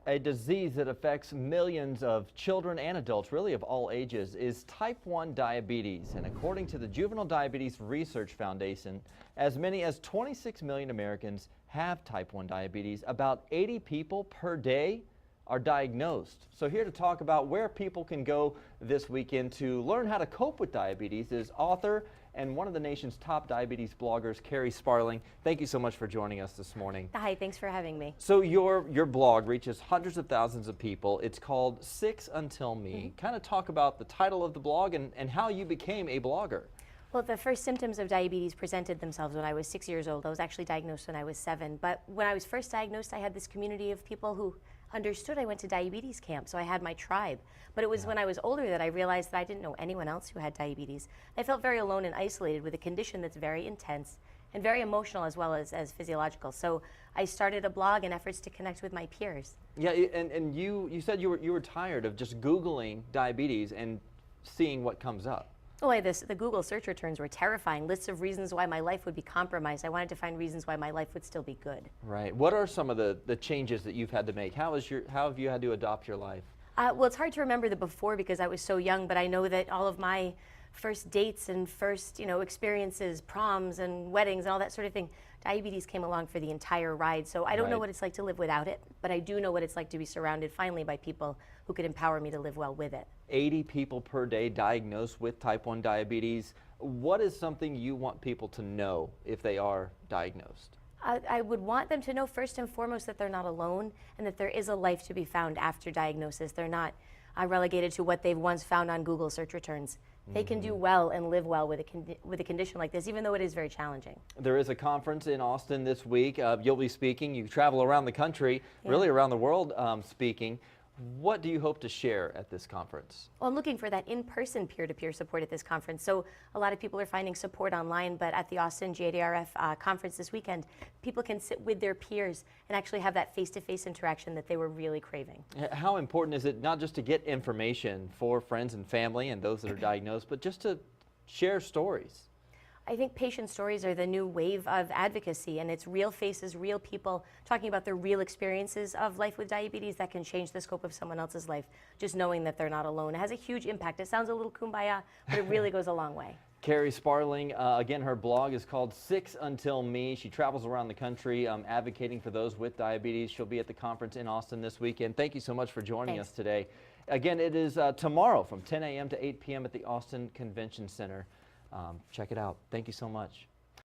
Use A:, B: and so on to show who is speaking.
A: A disease that affects millions of children and adults, really of all ages, is type 1 diabetes. And according to the Juvenile Diabetes Research Foundation, as many as 26 million Americans have type 1 diabetes. About 80 people per day are diagnosed. So here to talk about where people can go this weekend to learn how to cope with diabetes is author and one of the nation's top diabetes bloggers, Carrie Sparling. Thank you so much for joining us this morning.
B: Hi, thanks for having me.
A: So your blog reaches hundreds of thousands of people. It's called Six Until Me. Kind of talk about the title of the blog and how you became a blogger.
B: Well, the first symptoms of diabetes presented themselves when I was 6 years old. I was actually diagnosed when I was 7. But when I was first diagnosed, I had this community of people who understood. I went to diabetes camp, so I had my tribe. But it was when I was older that I realized that I didn't know anyone else who had diabetes. I felt very alone and isolated with a condition that's very intense and very emotional as well as physiological. So I started a blog in efforts to connect with my peers.
A: Yeah, and you said you were tired of just Googling diabetes and seeing what comes up.
B: Well, the Google search returns were terrifying. Lists of reasons why my life would be compromised. I wanted to find reasons why my life would still be good.
A: Right. What are some of the changes that you've had to make? How have you had to adopt your life?
B: Well, it's hard to remember the before because I was so young, but I know that all of my first dates and first, experiences, proms and weddings and all that sort of thing, diabetes came along for the entire ride. So I don't know what it's like to live without it, but I do know what it's like to be surrounded finally by people who could empower me to live well with it.
A: 80 people per day diagnosed with type 1 diabetes. What is something you want people to know if they are diagnosed?
B: I would want them to know first and foremost that they're not alone and that there is a life to be found after diagnosis. They're not relegated to what they've once found on Google search returns. They can do well and live well with a condition like this, even though it is very challenging.
A: There is a conference in Austin this week. You'll be speaking. You travel around the country, really around the world speaking. What do you hope to share at this conference?
B: Well, I'm looking for that in-person peer-to-peer support at this conference. So a lot of people are finding support online, but at the Austin JDRF conference this weekend, people can sit with their peers and actually have that face-to-face interaction that they were really craving.
A: How important is it not just to get information for friends and family and those that are diagnosed, but just to share stories?
B: I think patient stories are the new wave of advocacy, and it's real faces, real people talking about their real experiences of life with diabetes that can change the scope of someone else's life, just knowing that they're not alone. It has a huge impact. It sounds a little kumbaya, but it really goes a long way.
A: Carrie Sparling, again, her blog is called Six Until Me. She travels around the country advocating for those with diabetes. She'll be at the conference in Austin this weekend. Thank you so much for joining us today. Again, it is tomorrow from 10 a.m. to 8 p.m. at the Austin Convention Center. Check it out. Thank you so much.